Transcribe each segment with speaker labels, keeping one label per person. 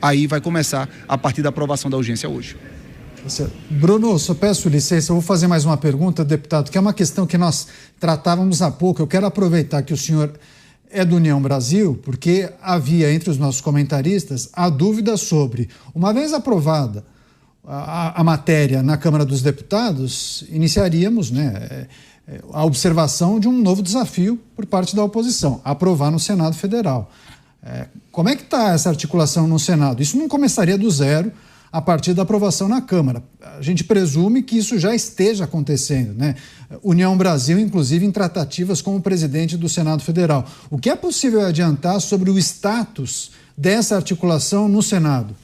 Speaker 1: aí vai começar a partir da aprovação da urgência hoje.
Speaker 2: Bruno, só peço licença, eu vou fazer mais uma pergunta, deputado, que é uma questão que nós tratávamos há pouco. Eu quero aproveitar que o senhor é do União Brasil, porque havia entre os nossos comentaristas a dúvida sobre, uma vez aprovada a matéria na Câmara dos Deputados, iniciaríamos, a observação de um novo desafio por parte da oposição, aprovar no Senado Federal. Como é que está essa articulação no Senado? Isso não começaria do zero a partir da aprovação na Câmara. A gente presume que isso já esteja acontecendo, né? União Brasil, inclusive, em tratativas com o presidente do Senado Federal. O que é possível adiantar sobre o status dessa articulação no Senado?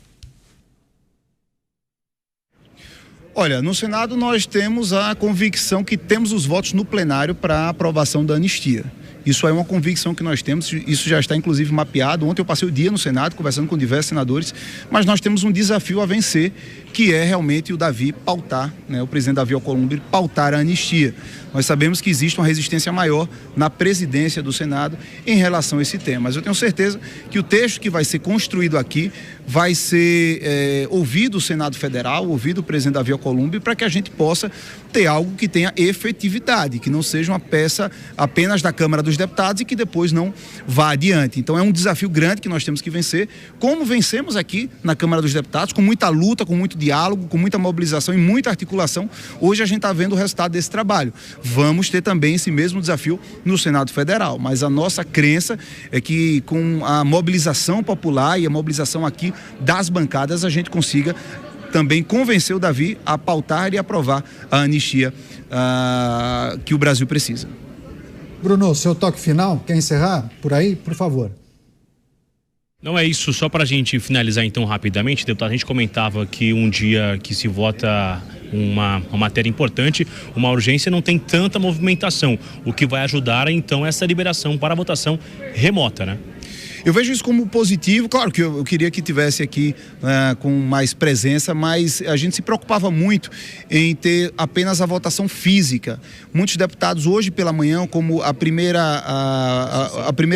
Speaker 1: Olha, no Senado nós temos a convicção que temos os votos no plenário para a aprovação da anistia. Isso é uma convicção que nós temos, isso já está inclusive mapeado. Ontem eu passei o dia no Senado conversando com diversos senadores, mas nós temos um desafio a vencer, que é realmente o Davi pautar, o presidente Davi Alcolumbre pautar a anistia. Nós sabemos que existe uma resistência maior na presidência do Senado em relação a esse tema, mas eu tenho certeza que o texto que vai ser construído aqui vai ser ouvido o Senado Federal, ouvido o presidente Davi Alcolumbre, para que a gente possa ter algo que tenha efetividade, que não seja uma peça apenas da Câmara dos Deputados e que depois não vá adiante. Então é um desafio grande que nós temos que vencer, como vencemos aqui na Câmara dos Deputados, com muita luta, com muito diálogo, com muita mobilização e muita articulação. Hoje a gente está vendo o resultado desse trabalho. Vamos ter também esse mesmo desafio no Senado Federal, mas a nossa crença é que com a mobilização popular e a mobilização aqui das bancadas a gente consiga também convencer o Davi a pautar e aprovar a anistia que o Brasil precisa.
Speaker 2: Bruno, seu toque final, quer encerrar por aí? Por favor.
Speaker 3: Não é isso, só para a gente finalizar então rapidamente, deputado, a gente comentava que um dia que se vota uma matéria importante, uma urgência, não tem tanta movimentação, o que vai ajudar então essa liberação para a votação remota, né?
Speaker 1: Eu vejo isso como positivo, claro que eu queria que tivesse aqui com mais presença, mas a gente se preocupava muito em ter apenas a votação física. Muitos deputados hoje pela manhã, como a primeira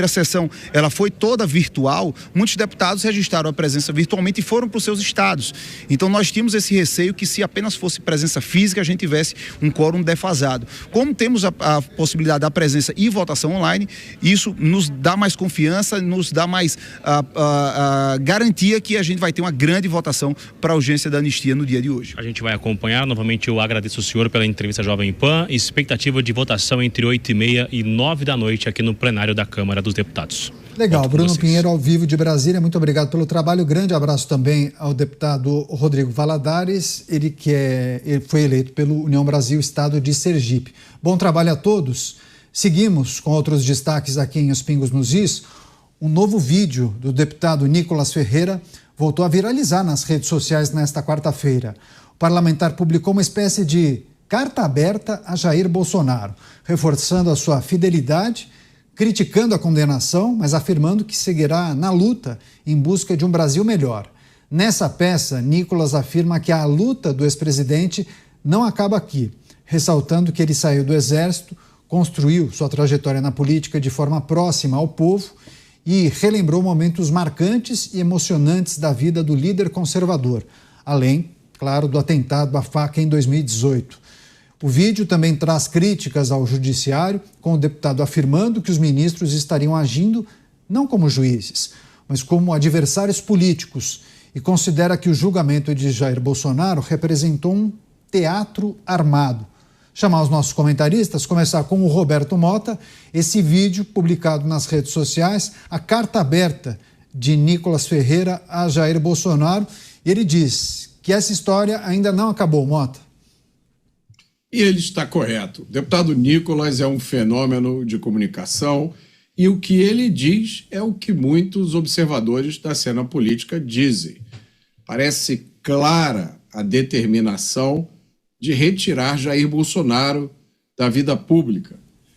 Speaker 1: sessão, ela foi toda virtual, muitos deputados registraram a presença virtualmente e foram para os seus estados. Então nós tínhamos esse receio que se apenas fosse presença física, a gente tivesse um quórum defasado. Como temos a possibilidade da presença e votação online, isso nos dá mais confiança, nos dá mais a garantia que a gente vai ter uma grande votação para a urgência da anistia no dia de hoje.
Speaker 3: A gente vai acompanhar, novamente eu agradeço o senhor pela entrevista Jovem Pan, expectativa de votação entre 8h30 e 9 da noite aqui no plenário da Câmara dos Deputados.
Speaker 2: Legal, Bruno Pinheiro ao vivo de Brasília, muito obrigado pelo trabalho, grande abraço também ao deputado Rodrigo Valadares, ele foi eleito pelo União Brasil, estado de Sergipe. Bom trabalho a todos, seguimos com outros destaques aqui em Os Pingos nos Is. Um novo vídeo do deputado Nicolas Ferreira voltou a viralizar nas redes sociais nesta quarta-feira. O parlamentar publicou uma espécie de carta aberta a Jair Bolsonaro, reforçando a sua fidelidade, criticando a condenação, mas afirmando que seguirá na luta em busca de um Brasil melhor. Nessa peça, Nicolas afirma que a luta do ex-presidente não acaba aqui, ressaltando que ele saiu do Exército, construiu sua trajetória na política de forma próxima ao povo e relembrou momentos marcantes e emocionantes da vida do líder conservador, além, claro, do atentado à faca em 2018. O vídeo também traz críticas ao judiciário, com o deputado afirmando que os ministros estariam agindo não como juízes, mas como adversários políticos, e considera que o julgamento de Jair Bolsonaro representou um teatro armado. Chamar os nossos comentaristas, começar com o Roberto Mota, esse vídeo publicado nas redes sociais, a carta aberta de Nicolas Ferreira a Jair Bolsonaro. Ele diz que essa história ainda não acabou, Mota.
Speaker 4: E ele está correto. O deputado Nicolas é um fenômeno de comunicação e o que ele diz é o que muitos observadores da cena política dizem. Parece clara a determinação de retirar Jair Bolsonaro da vida pública.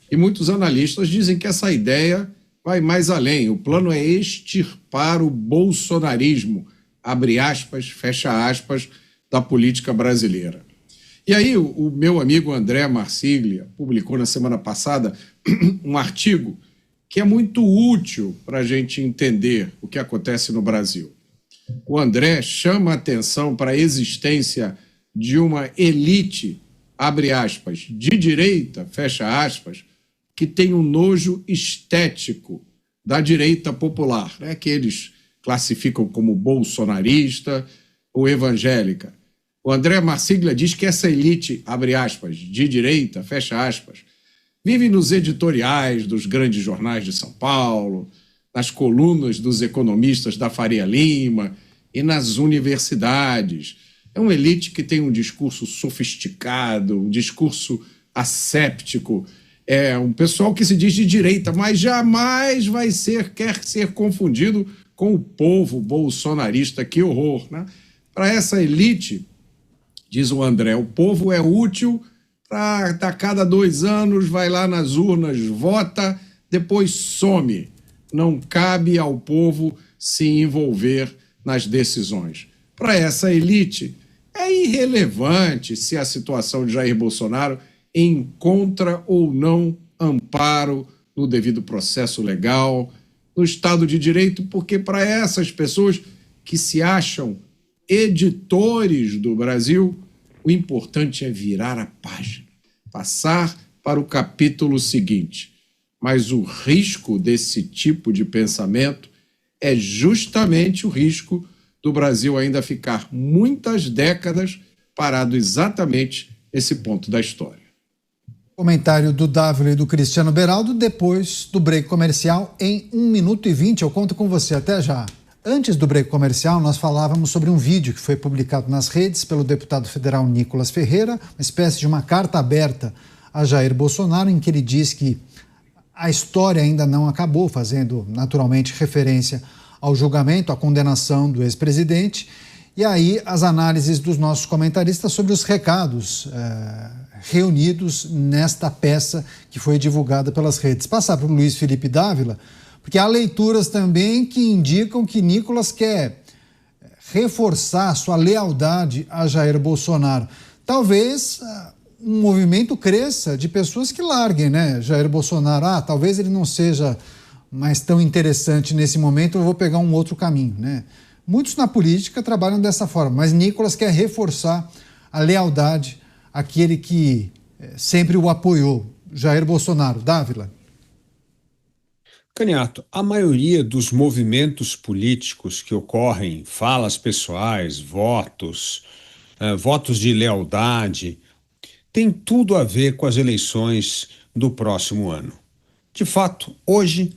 Speaker 4: E muitos analistas dizem que essa ideia vai mais além. O plano é extirpar o bolsonarismo, abre aspas, fecha aspas, da política brasileira. E aí o meu amigo André Marsiglia publicou na semana passada um artigo que é muito útil para a gente entender o que acontece no Brasil. O André chama atenção para a existência de uma elite, abre aspas, de direita, fecha aspas, que tem um nojo estético da direita popular, né, que eles classificam como bolsonarista ou evangélica. O André Marsiglia diz que essa elite, abre aspas, de direita, fecha aspas, vive nos editoriais dos grandes jornais de São Paulo, nas colunas dos economistas da Faria Lima e nas universidades. É uma elite que tem um discurso sofisticado, um discurso asséptico. É um pessoal que se diz de direita, mas jamais quer ser confundido com o povo bolsonarista. Que horror, né? Para essa elite, diz o André, o povo é útil para a cada 2 anos, vai lá nas urnas, vota, depois some. Não cabe ao povo se envolver nas decisões. Para essa elite, é irrelevante se a situação de Jair Bolsonaro encontra ou não amparo no devido processo legal, no Estado de Direito, porque para essas pessoas que se acham editores do Brasil, o importante é virar a página, passar para o capítulo seguinte. Mas o risco desse tipo de pensamento é justamente o risco do Brasil ainda ficar muitas décadas parado exatamente nesse ponto da história.
Speaker 2: Comentário do Dávila e do Cristiano Beraldo depois do break comercial em 1 minuto e 20. Eu conto com você, até já. Antes do break comercial, nós falávamos sobre um vídeo que foi publicado nas redes pelo deputado federal Nicolas Ferreira, uma espécie de uma carta aberta a Jair Bolsonaro, em que ele diz que a história ainda não acabou, fazendo naturalmente referência ao julgamento, à condenação do ex-presidente, e aí as análises dos nossos comentaristas sobre os recados reunidos nesta peça que foi divulgada pelas redes. Passar para o Luiz Felipe Dávila, porque há leituras também que indicam que Nicolas quer reforçar sua lealdade a Jair Bolsonaro. Talvez um movimento cresça de pessoas que larguem, né, Jair Bolsonaro. Talvez ele não seja mais tão interessante nesse momento, eu vou pegar um outro caminho, né? Muitos na política trabalham dessa forma, mas Nicolas quer reforçar a lealdade àquele que sempre o apoiou, Jair Bolsonaro. Dávila.
Speaker 5: Caniato, a maioria dos movimentos políticos que ocorrem, falas pessoais, votos de lealdade, tem tudo a ver com as eleições do próximo ano. De fato, hoje,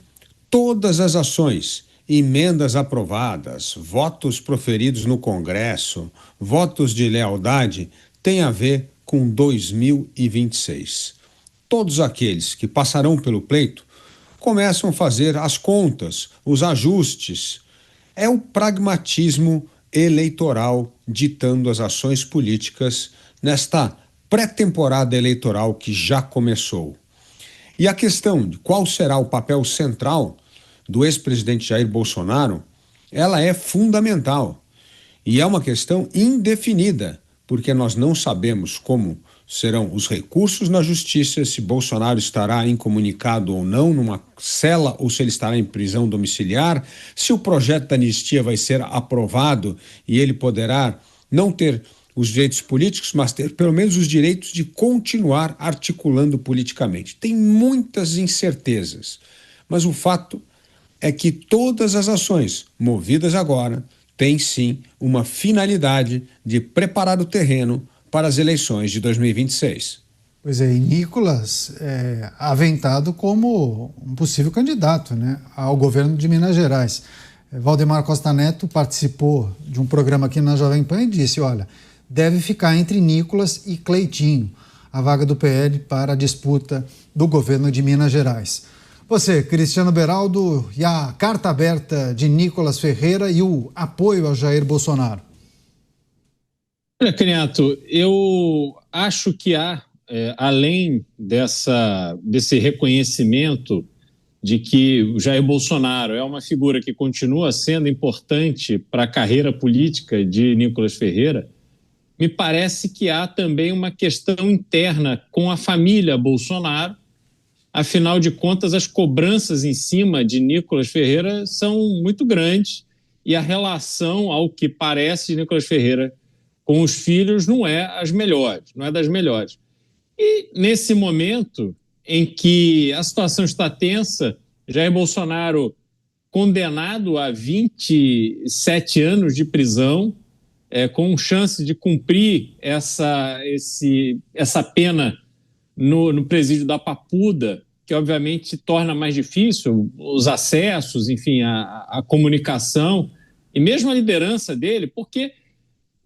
Speaker 5: todas as ações, emendas aprovadas, votos proferidos no Congresso, votos de lealdade, têm a ver com 2026. Todos aqueles que passarão pelo pleito começam a fazer as contas, os ajustes. É o pragmatismo eleitoral ditando as ações políticas nesta pré-temporada eleitoral que já começou. E a questão de qual será o papel central do ex-presidente Jair Bolsonaro, ela é fundamental. E é uma questão indefinida, porque nós não sabemos como serão os recursos na justiça, se Bolsonaro estará incomunicado ou não numa cela ou se ele estará em prisão domiciliar, se o projeto da anistia vai ser aprovado e ele poderá não ter os direitos políticos, mas ter pelo menos os direitos de continuar articulando politicamente. Tem muitas incertezas, mas o fato é que todas as ações movidas agora têm sim uma finalidade de preparar o terreno para as eleições de 2026.
Speaker 2: Pois é, e Nicolas é aventado como um possível candidato, né, ao governo de Minas Gerais. Valdemar Costa Neto participou de um programa aqui na Jovem Pan e disse, olha, deve ficar entre Nicolas e Cleitinho, a vaga do PL para a disputa do governo de Minas Gerais. Você, Cristiano Beraldo, e a carta aberta de Nicolas Ferreira e o apoio a Jair Bolsonaro.
Speaker 6: Olha, Caniato, eu acho que há, além desse reconhecimento de que o Jair Bolsonaro é uma figura que continua sendo importante para a carreira política de Nicolas Ferreira, me parece que há também uma questão interna com a família Bolsonaro. Afinal de contas, as cobranças em cima de Nicolas Ferreira são muito grandes e a relação, ao que parece, de Nicolas Ferreira com os filhos não é das melhores. E nesse momento em que a situação está tensa, Jair Bolsonaro condenado a 27 anos de prisão, com chance de cumprir essa pena no presídio da Papuda, que obviamente torna mais difícil os acessos, enfim, a comunicação e mesmo a liderança dele, porque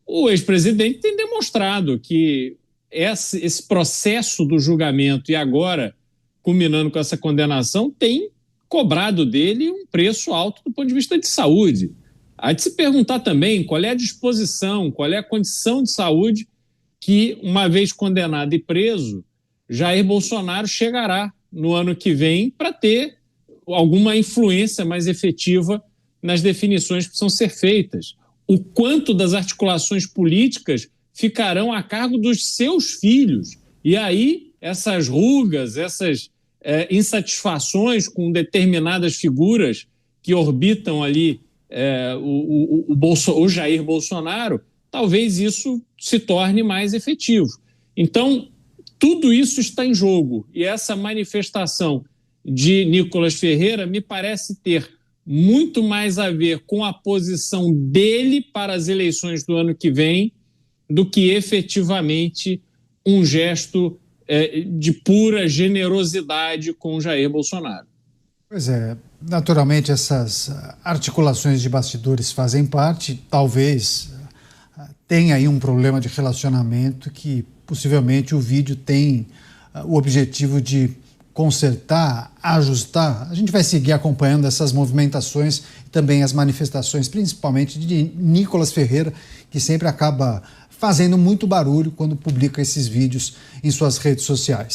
Speaker 6: o ex-presidente tem demonstrado que esse processo do julgamento e agora, culminando com essa condenação, tem cobrado dele um preço alto do ponto de vista de saúde. Há de se perguntar também qual é a disposição, qual é a condição de saúde que, uma vez condenado e preso, Jair Bolsonaro chegará no ano que vem para ter alguma influência mais efetiva nas definições que precisam ser feitas. O quanto das articulações políticas ficarão a cargo dos seus filhos. E aí, essas rugas, essas insatisfações com determinadas figuras que orbitam ali o Jair Bolsonaro, talvez isso se torne mais efetivo. Então, tudo isso está em jogo. E essa manifestação de Nicolas Ferreira me parece ter muito mais a ver com a posição dele para as eleições do ano que vem do que efetivamente um gesto de pura generosidade com Jair Bolsonaro.
Speaker 2: Pois é, naturalmente essas articulações de bastidores fazem parte, talvez tenha aí um problema de relacionamento que possivelmente o vídeo tem o objetivo de consertar, ajustar. A gente vai seguir acompanhando essas movimentações e também as manifestações, principalmente de Nicolas Ferreira, que sempre acaba fazendo muito barulho quando publica esses vídeos em suas redes sociais.